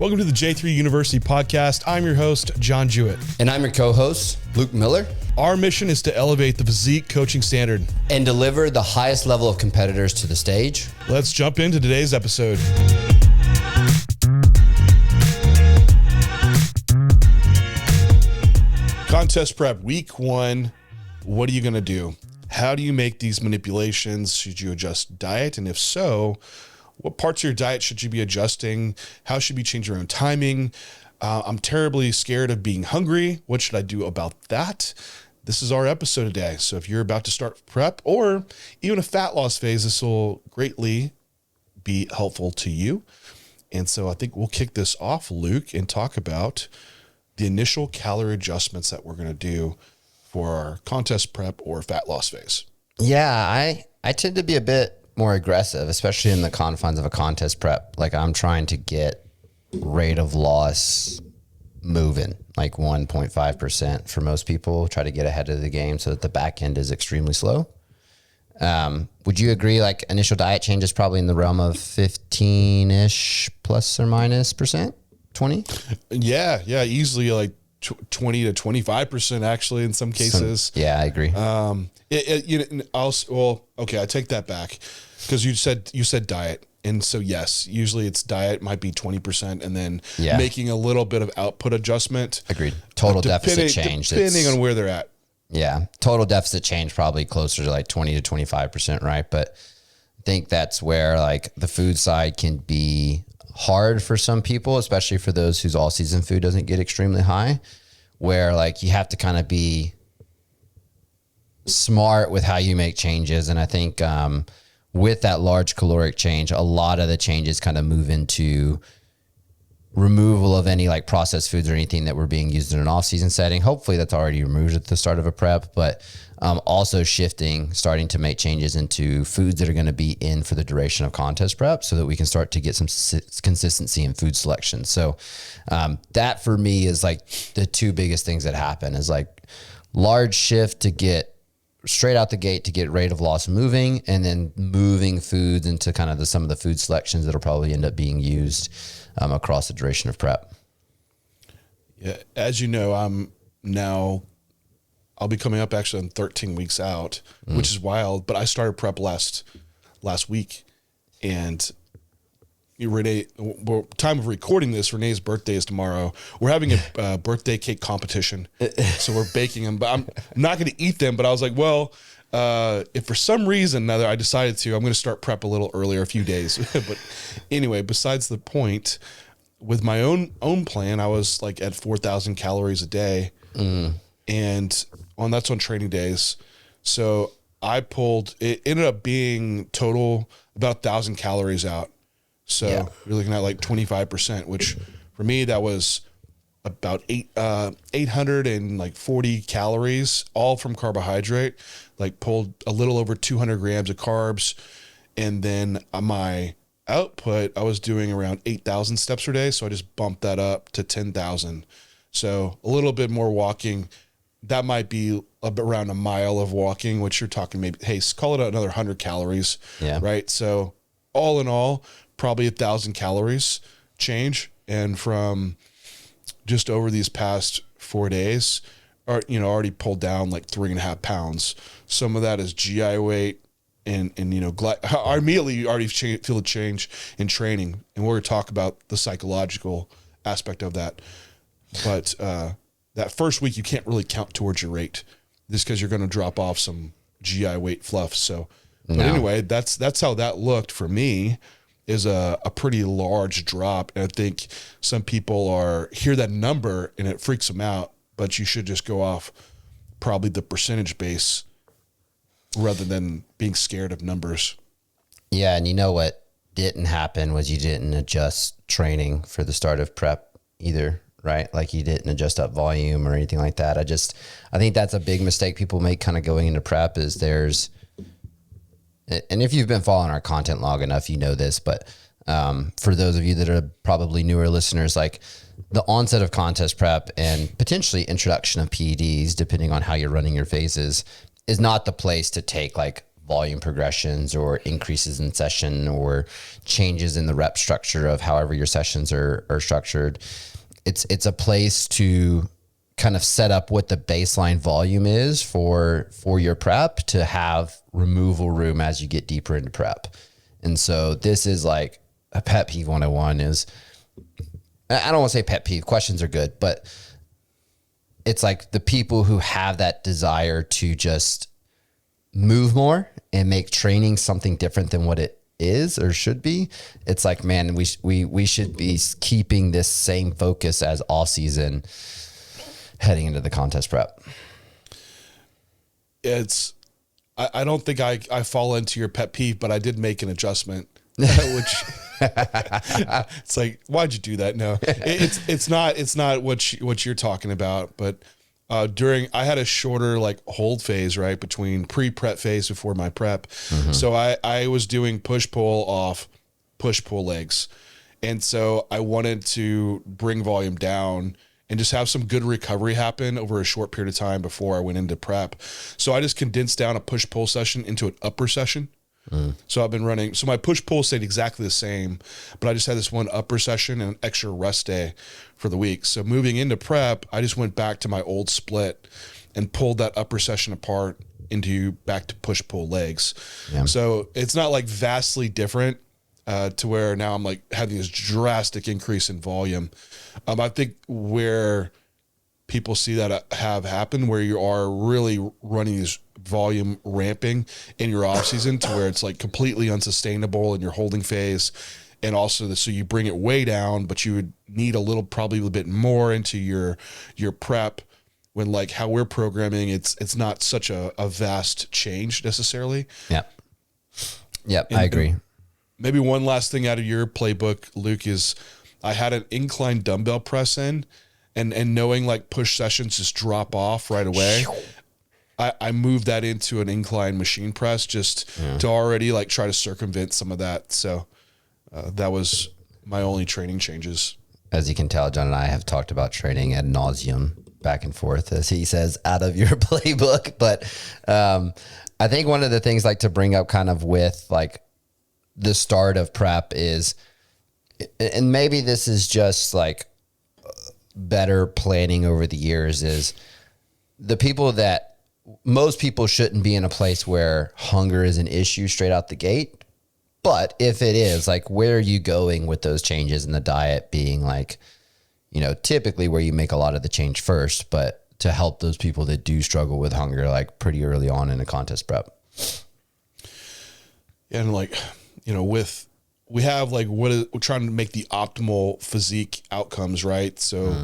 Welcome to the J3U University podcast. I'm your host, John Jewett. And I'm your co-host, Luke Miller. Our mission is to elevate the physique coaching standard and deliver the highest level of competitors to the stage. Let's jump into today's episode. Contest prep, week one. What are you going to do? How do you make these manipulations? Should you adjust diet? And if so, what parts of your diet should you be adjusting? How should you change your own timing? I'm terribly scared of being hungry. What should I do about that? This is our episode today. So if you're about to start prep or even a fat loss phase, this will greatly be helpful to you. And so I think we'll kick this off, Luke, and talk about the initial calorie adjustments that we're going to do for our contest prep or fat loss phase. Yeah, I tend to be a bit more aggressive, especially in the confines of a contest prep. Like I'm trying to get rate of loss moving, like 1.5% for most people, try to get ahead of the game so that the back end is extremely slow. Would you agree like initial diet change is probably in the realm of 15-ish plus or minus percent, 20? Yeah, easily like 20 to 25% actually in some cases. Yeah, I agree. I take that back because you said diet. And so, yes, usually it's diet might be 20% and then making a little bit of output adjustment. Agreed. Total deficit change. Depending on where they're at. Yeah. Total deficit change probably closer to like 20 to 25%, right? But I think that's where like the food side can be hard for some people, especially for those whose all season food doesn't get extremely high, where like you have to kind of be smart with how you make changes. And I think, with that large caloric change, a lot of the changes kind of move into removal of any like processed foods or anything that were being used in an off-season setting. Hopefully that's already removed at the start of a prep, but also starting to make changes into foods that are going to be in for the duration of contest prep so that we can start to get some consistency in food selection. So that for me is like the two biggest things that happen is like large shift to get straight out the gate to get rate of loss moving, and then moving foods into kind of some of the food selections that'll probably end up being used across the duration of prep. Yeah, as you know, I'll be coming up actually on 13 weeks out, which is wild. But I started prep last week, and Renee, time of recording this, Renee's birthday is tomorrow. We're having a birthday cake competition. So we're baking them, but I'm not going to eat them. But I was like, well, if for some reason now that I decided to, I'm going to start prep a little earlier, a few days. But anyway, besides the point, with my own plan, I was like at 4,000 calories a day. And that's on training days. So it ended up being total about 1,000 calories out. So you're looking at like 25%, which for me, that was about 840 calories, all from carbohydrate, like pulled a little over 200 grams of carbs. And then my output, I was doing around 8,000 steps per day. So I just bumped that up to 10,000. So a little bit more walking. That might be around a mile of walking, which you're talking maybe, hey, call it another 100 calories, right? So all in all, probably 1,000 calories change. And from just over these past 4 days, already pulled down like 3.5 pounds. Some of that is GI weight and I immediately already feel a change in training. And we're going to talk about the psychological aspect of that. But that first week, you can't really count towards your rate just because you're going to drop off some GI weight fluff. So, but anyway, that's how that looked for me. Is a pretty large drop. And I think some people hear that number and it freaks them out, but you should just go off probably the percentage base rather than being scared of numbers. Yeah. And you know what didn't happen was you didn't adjust training for the start of prep either, right? Like you didn't adjust up volume or anything like that. I think that's a big mistake people make kind of going into prep is and if you've been following our content long enough, you know this, but for those of you that are probably newer listeners, like the onset of contest prep and potentially introduction of PEDs, depending on how you're running your phases, is not the place to take like volume progressions or increases in session or changes in the rep structure of however your sessions are structured. It's a place to kind of set up what the baseline volume is for your prep to have removal room as you get deeper into prep. And so this is like a pet peeve 101 is, I don't want to say pet peeve, questions are good, but it's like the people who have that desire to just move more and make training something different than what it is or should be. It's like, man, we should be keeping this same focus as off season heading into the contest prep. I don't think I fall into your pet peeve, but I did make an adjustment, which it's like, why'd you do that? No, it's not what you're talking about, but I had a shorter like hold phase, right, between pre-prep phase before my prep. Mm-hmm. So I was doing push-pull off, push-pull legs. And so I wanted to bring volume down and just have some good recovery happen over a short period of time before I went into prep. So I just condensed down a push-pull session into an upper session. So I've been running. So my push-pull stayed exactly the same, but I just had this one upper session and an extra rest day for the week. So moving into prep, I just went back to my old split and pulled that upper session apart into back to push-pull legs. Yeah. So it's not like vastly different to where now I'm like having this drastic increase in volume. I think where people see that have happened, where you are really running these volume ramping in your off season to where it's like completely unsustainable in your holding phase. And also so you bring it way down, but you would need probably a little bit more into your prep when like how we're programming, it's not such a vast change necessarily. Yeah. Yep. I agree. Maybe one last thing out of your playbook, Luke, is I had an incline dumbbell press in and knowing like push sessions just drop off right away. I moved that into an incline machine press just to already like try to circumvent some of that. So that was my only training changes. As you can tell, John and I have talked about training ad nauseum back and forth, as he says, out of your playbook. But I think one of the things like to bring up kind of with like the start of prep is, and maybe this is just like better planning over the years, is the people that most people shouldn't be in a place where hunger is an issue straight out the gate. But if it is, like, where are you going with those changes in the diet being like, you know, typically where you make a lot of the change first, but to help those people that do struggle with hunger, like pretty early on in a contest prep. And like, you know, we have like we're trying to make the optimal physique outcomes, right? So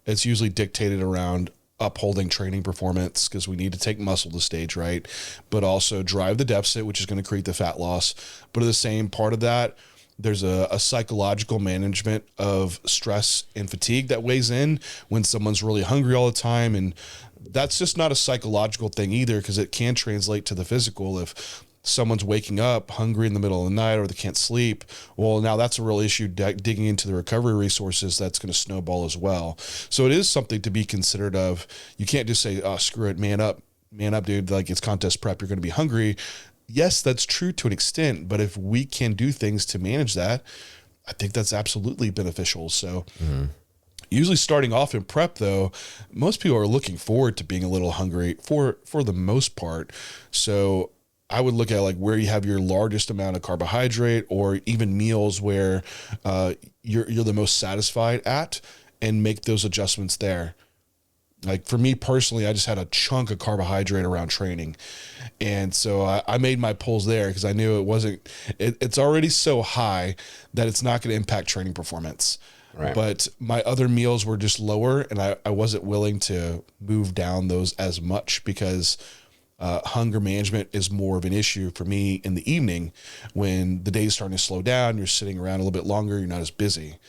it's usually dictated around upholding training performance because we need to take muscle to stage right, but also drive the deficit, which is going to create the fat loss. But at the same part of that, there's a psychological management of stress and fatigue that weighs in when someone's really hungry all the time. And that's just not a psychological thing either, because it can translate to the physical. If someone's waking up hungry in the middle of the night or they can't sleep, well, now that's a real issue. Digging into the recovery resources, that's going to snowball as well. So it is something to be considered of. You can't just say, oh, screw it, man up, dude. Like, it's contest prep, you're going to be hungry. Yes, that's true to an extent, but if we can do things to manage that, I think that's absolutely beneficial. So usually starting off in prep, though, most people are looking forward to being a little hungry for the most part. So I would look at like where you have your largest amount of carbohydrate, or even meals where you're the most satisfied at, and make those adjustments there. Like for me personally, I just had a chunk of carbohydrate around training. And so I made my pulls there because I knew it's already so high that it's not going to impact training performance. Right. But my other meals were just lower, and I wasn't willing to move down those as much because hunger management is more of an issue for me in the evening when the day's starting to slow down, you're sitting around a little bit longer, you're not as busy.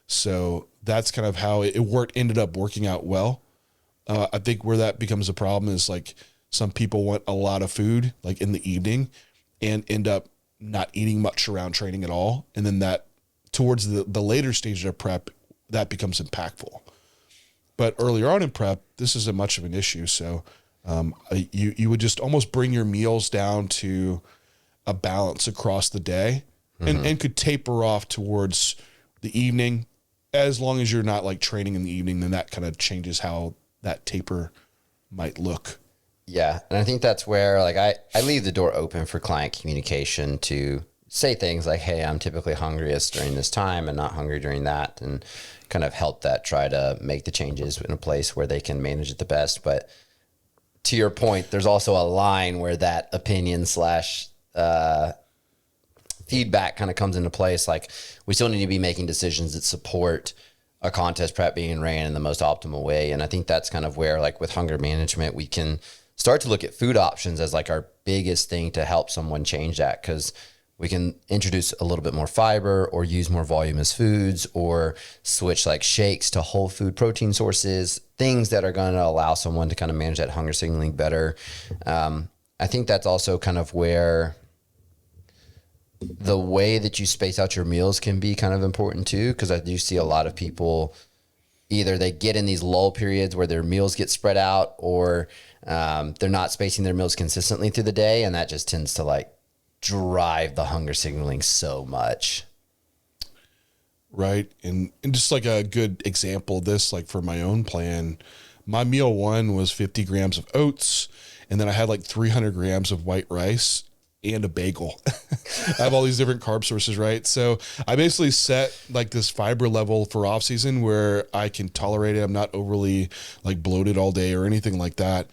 So that's kind of how it ended up working out well. I think where that becomes a problem is like some people want a lot of food like in the evening and end up not eating much around training at all. And then that towards the later stage of prep, that becomes impactful. But earlier on in prep, this isn't much of an issue. So You would just almost bring your meals down to a balance across the day, and could taper off towards the evening, as long as you're not like training in the evening. Then that kind of changes how that taper might look. Yeah. And I think that's where like I leave the door open for client communication to say things like, hey, I'm typically hungriest during this time and not hungry during that, and kind of help that try to make the changes in a place where they can manage it the best. But to your point, there's also a line where that opinion slash feedback kind of comes into place. Like, we still need to be making decisions that support a contest prep being ran in the most optimal way. And I think that's kind of where, like with hunger management, we can start to look at food options as like our biggest thing to help someone change that. Cause we can introduce a little bit more fiber, or use more voluminous foods, or switch like shakes to whole food protein sources, things that are going to allow someone to kind of manage that hunger signaling better. I think that's also kind of where the way that you space out your meals can be kind of important too. Cause I do see a lot of people, either they get in these lull periods where their meals get spread out, or they're not spacing their meals consistently through the day. And that just tends to like drive the hunger signaling so much. Right. And just like a good example of this, like for my own plan, my meal one was 50 grams of oats. And then I had like 300 grams of white rice and a bagel. I have all these different carb sources, right? So I basically set like this fiber level for off season where I can tolerate it. I'm not overly like bloated all day or anything like that.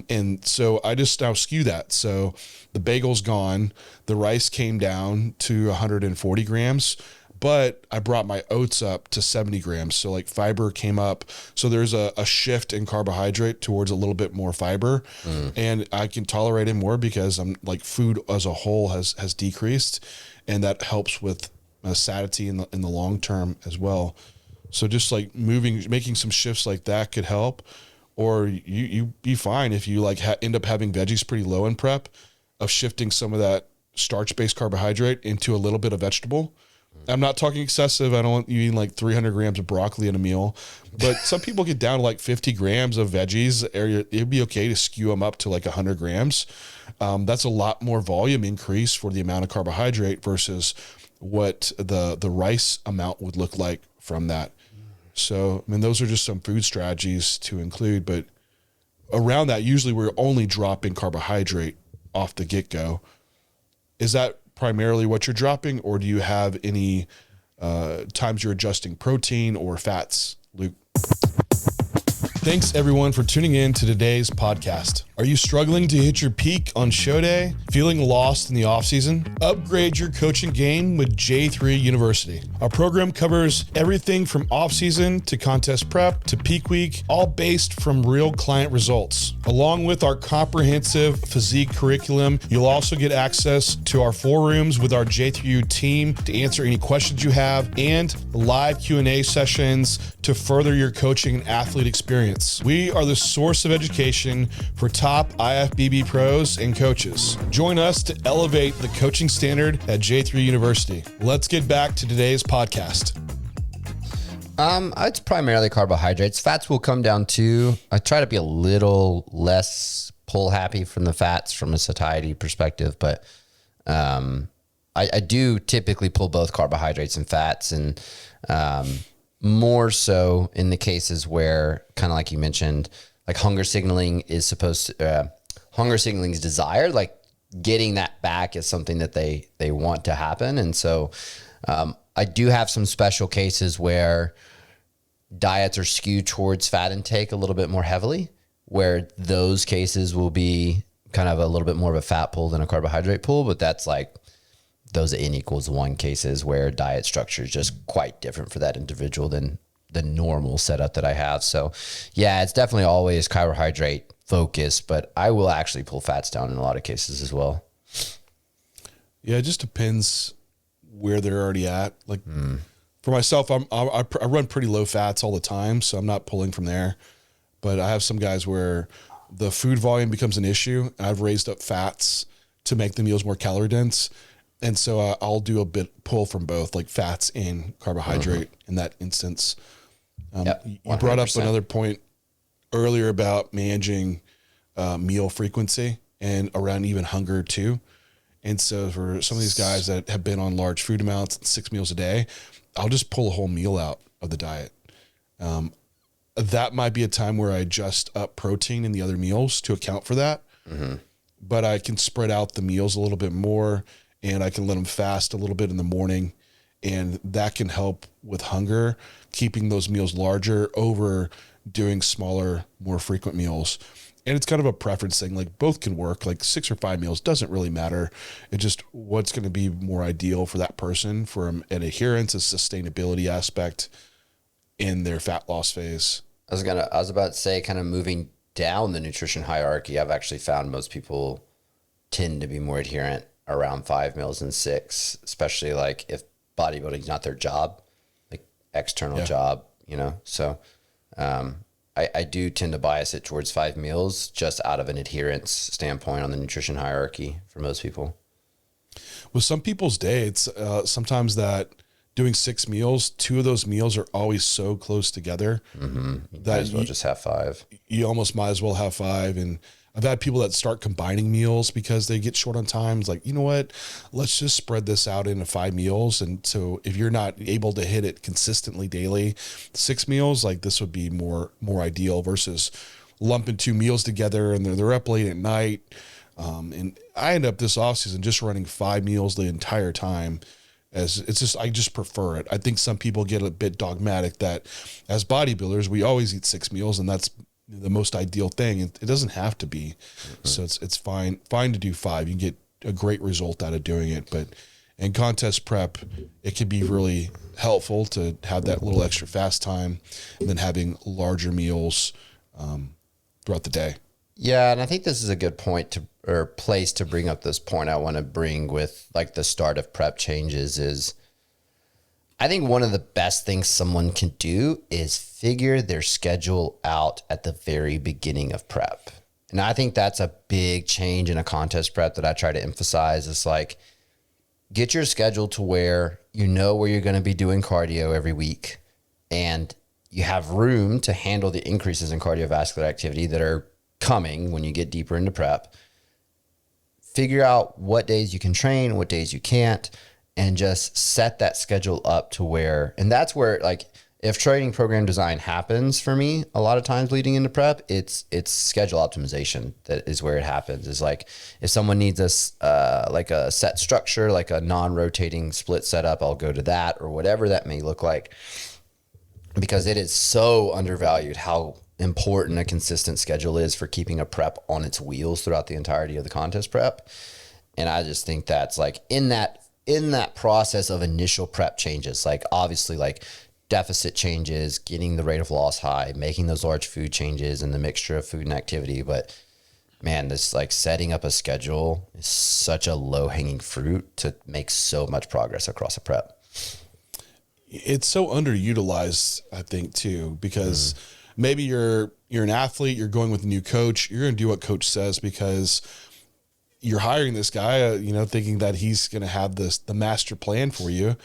And so I just now skew that. So the bagel's gone. The rice came down to 140 grams, but I brought my oats up to 70 grams. So like fiber came up. So there's a shift in carbohydrate towards a little bit more fiber, and I can tolerate it more because I'm like food as a whole has decreased, and that helps with satiety in the long term as well. So just like making some shifts like that could help, or you be fine if you like end up having veggies pretty low in prep, of shifting some of that starch-based carbohydrate into a little bit of vegetable. I'm not talking excessive. I don't want you eating like 300 grams of broccoli in a meal, but some people get down to like 50 grams of veggies. It'd be okay to skew them up to like 100 grams. That's a lot more volume increase for the amount of carbohydrate versus what the rice amount would look like from that. So, I mean, those are just some food strategies to include, but around that, usually we're only dropping carbohydrate off the get-go. Is that primarily what you're dropping, or do you have any times you're adjusting protein or fats, Luke? Thanks everyone for tuning in to today's podcast. Are you struggling to hit your peak on show day? Feeling lost in the off season? Upgrade your coaching game with J3 University. Our program covers everything from off season to contest prep to peak week, all based from real client results. Along with our comprehensive physique curriculum, you'll also get access to our 4 rooms with our J3U team to answer any questions you have, and live Q&A sessions to further your coaching and athlete experience. We are the source of education for top IFBB pros and coaches. Join us to elevate the coaching standard at J3 University. Let's get back to today's podcast. It's primarily carbohydrates. Fats will come down too. I try to be a little less pull happy from the fats from a satiety perspective, but I do typically pull both carbohydrates and fats, and more so in the cases where, kind of like you mentioned, like hunger signaling is desired, like getting that back is something that they want to happen. And so I do have some special cases where diets are skewed towards fat intake a little bit more heavily, where those cases will be kind of a little bit more of a fat pull than a carbohydrate pull. But that's like those N=1 cases where diet structure is just quite different for that individual than the normal setup that I have. So yeah, it's definitely always carbohydrate focused, but I will actually pull fats down in a lot of cases as well. Yeah, it just depends where they're already at. Like for myself, I run pretty low fats all the time, so I'm not pulling from there. But I have some guys where the food volume becomes an issue. I've raised up fats to make the meals more calorie dense. And so I'll do a bit pull from both, like fats and carbohydrate in that instance. Yep, you brought up another point earlier about managing meal frequency and around even hunger too. And so for some of these guys that have been on large food amounts, 6 meals a day, I'll just pull a whole meal out of the diet. That might be a time where I adjust up protein in the other meals to account for that. But I can spread out the meals a little bit more, and I can let them fast a little bit in the morning. And that can help with hunger, keeping those meals larger over doing smaller, more frequent meals. And it's kind of a preference thing. Like both can work. Like 6 or 5 meals doesn't really matter. It's just what's going to be more ideal for that person from an adherence, a sustainability aspect in their fat loss phase. I was about to say, kind of moving down the nutrition hierarchy, I've actually found most people tend to be more adherent around 5 meals than 6, especially like if bodybuilding's not their job, like external job, So I do tend to bias it towards 5 meals just out of an adherence standpoint on the nutrition hierarchy for most people. With some people's day, it's sometimes that doing 6 meals, 2 of those meals are always so close together that might as well just have 5. You almost might as well have 5. And I've had people that start combining meals because they get short on time. It's like, you know what, let's just spread this out into 5 meals. And so if you're not able to hit it consistently daily, 6 meals, like this would be more ideal versus lumping 2 meals together and they're up late at night. And I end up this offseason just running 5 meals the entire time. I just prefer it. I think some people get a bit dogmatic that as bodybuilders, we always eat 6 meals and that's the most ideal thing. It doesn't have to be. So it's fine to do 5. You can get a great result out of doing it. But in contest prep, it can be really helpful to have that little extra fast time and then having larger meals throughout the day. Yeah, and I think this is a good point or place to bring up this point I want to bring with like the start of prep changes is I think one of the best things someone can do is figure their schedule out at the very beginning of prep. And I think that's a big change in a contest prep that I try to emphasize is like get your schedule to where you know where you're going to be doing cardio every week and you have room to handle the increases in cardiovascular activity that are coming when you get deeper into prep. Figure out what days you can train, what days you can't, and just set that schedule up to where, and that's where like if training program design happens for me a lot of times leading into prep, it's schedule optimization that is where it happens. Is like if someone needs like a set structure, like a non-rotating split setup, I'll go to that or whatever that may look like, because it is so undervalued how important a consistent schedule is for keeping a prep on its wheels throughout the entirety of the contest prep. And I just think that's like in that process of initial prep changes, like obviously like deficit changes, getting the rate of loss high, making those large food changes and the mixture of food and activity. But man, this like setting up a schedule is such a low hanging fruit to make so much progress across a prep. It's so underutilized, I think too, because maybe you're an athlete, you're going with a new coach, you're going to do what coach says because you're hiring this guy, thinking that he's going to have the master plan for you.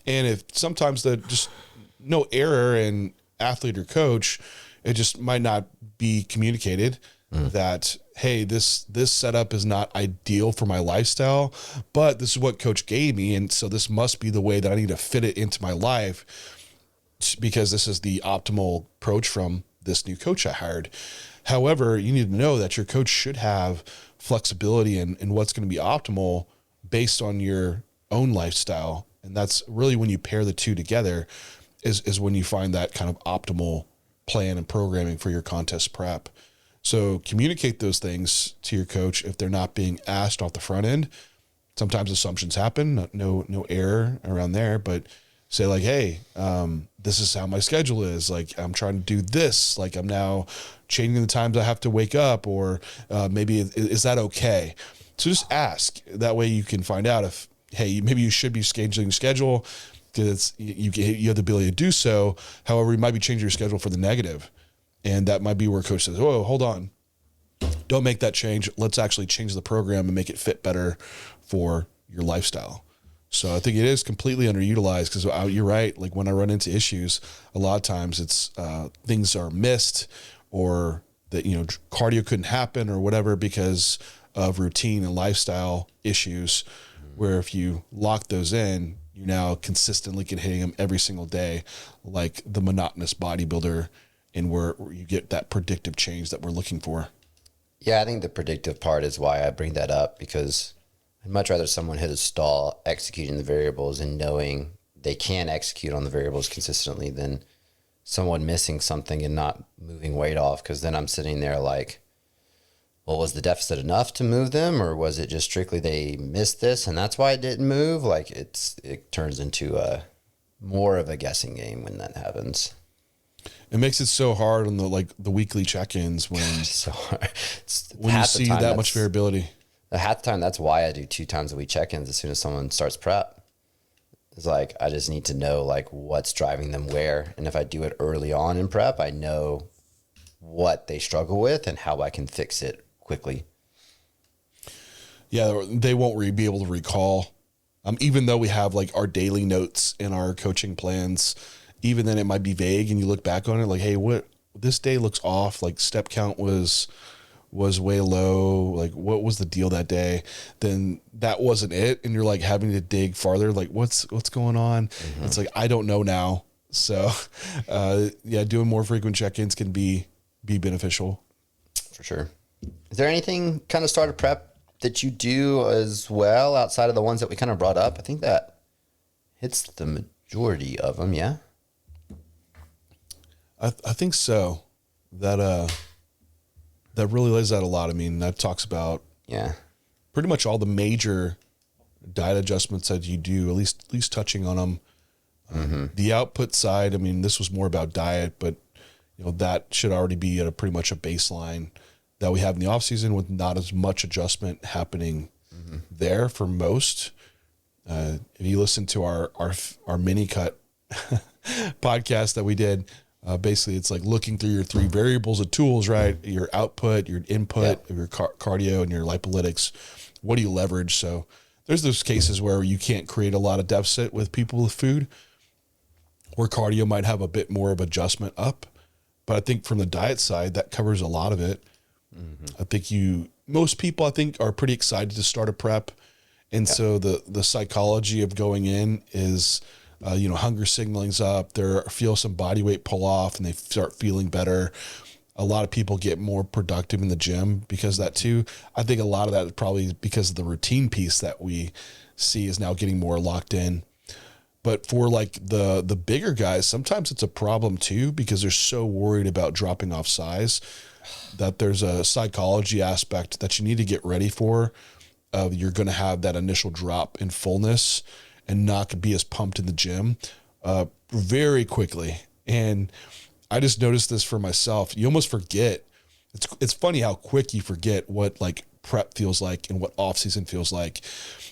And if sometimes just no error in athlete or coach, it just might not be communicated that, hey, this setup is not ideal for my lifestyle, but this is what coach gave me. And so this must be the way that I need to fit it into my life because this is the optimal approach from this new coach I hired. However, you need to know that your coach should have flexibility in what's going to be optimal based on your own lifestyle. And that's really when you pair the two together is when you find that kind of optimal plan and programming for your contest prep. So communicate those things to your coach if they're not being asked off the front end. Sometimes assumptions happen, no error around there, but say like, hey, this is how my schedule is. Like I'm trying to do this. Like I'm now changing the times I have to wake up, or maybe is that okay? So just ask. That way you can find out if, hey, maybe you should be scheduling your schedule because you have the ability to do so. However, you might be changing your schedule for the negative. And that might be where coach says, oh, hold on. Don't make that change. Let's actually change the program and make it fit better for your lifestyle. So I think it is completely underutilized because you're right. Like when I run into issues, a lot of times it's things are missed or that, cardio couldn't happen or whatever because of routine and lifestyle issues, where if you lock those in, you now consistently can hitting them every single day, like the monotonous bodybuilder, and where you get that predictive change that we're looking for. Yeah, I think the predictive part is why I bring that up, because I'd much rather someone hit a stall executing the variables and knowing they can execute on the variables consistently than someone missing something and not moving weight off. Because then I'm sitting there like, well, was the deficit enough to move them, or was it just strictly they missed this and that's why it didn't move? Like it turns into a more of a guessing game when that happens. It makes it so hard on the weekly check-ins when So hard. when you see that much variability. Half the time, that's why I do 2 times a week check-ins as soon as someone starts prep. It's like, I just need to know like what's driving them where. And if I do it early on in prep, I know what they struggle with and how I can fix it quickly. Yeah, they won't be able to recall. Even though we have like our daily notes in our coaching plans, even then it might be vague, and you look back on it like, hey, what this day looks off. Like step count was way low. Like what was the deal that day? Then that wasn't it. And you're like having to dig farther. Like what's going on? Mm-hmm. It's like, I don't know now. So, doing more frequent check-ins can be beneficial. For sure. Is there anything kind of starter prep that you do as well outside of the ones that we kind of brought up? I think that hits the majority of them. Yeah. I think so. That really lays out a lot. I mean, that talks about pretty much all the major diet adjustments that you do, at least touching on them. Mm-hmm. The output side, I mean, this was more about diet, but that should already be at pretty much a baseline that we have in the off season, with not as much adjustment happening there for most. If you listen to our mini cut podcast that we did, basically it's like looking through your 3 variables of tools, right? Your output, your input, your cardio, and your lipolytics. What do you leverage? So there's those cases where you can't create a lot of deficit with people with food, where cardio might have a bit more of adjustment up. But I think from the diet side, that covers a lot of it. Mm-hmm. I think most people are pretty excited to start a prep. And so the psychology of going in is, hunger signaling's up, they feel some body weight pull off and they start feeling better. A lot of people get more productive in the gym because of that too. I think a lot of that is probably because of the routine piece that we see is now getting more locked in. But for like the bigger guys, sometimes it's a problem too, because they're so worried about dropping off size that there's a psychology aspect that you need to get ready for. You're going to have that initial drop in fullness and not be as pumped in the gym very quickly. And I just noticed this for myself. You almost forget. It's funny how quick you forget what like prep feels like and what off season feels like.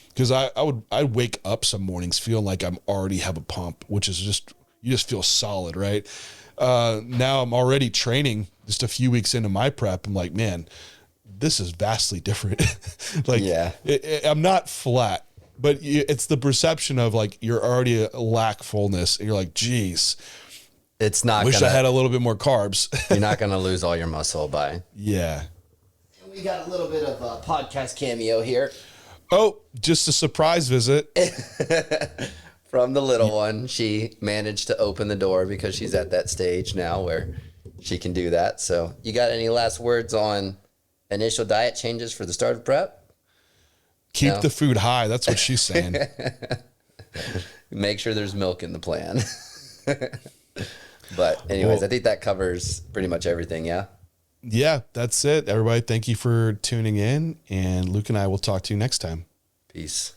Because I'd wake up some mornings feeling like I'm already have a pump, which is you just feel solid, right? Now I'm already training just a few weeks into my prep. I'm like, man, this is vastly different. I'm not flat, but it's the perception of like you're already a lack fullness, and you're like, geez, it's not. Wish I had a little bit more carbs. You're not going to lose all your muscle by. Yeah. We got a little bit of a podcast cameo here. Oh, just a surprise visit. From the little one. She managed to open the door because she's at that stage now where she can do that. So you got any last words on initial diet changes for the start of prep? Keep the food high. That's what she's saying. Make sure there's milk in the plan. But anyways, I think that covers pretty much everything. Yeah. Yeah, that's it. Everybody, thank you for tuning in. And Luke and I will talk to you next time. Peace.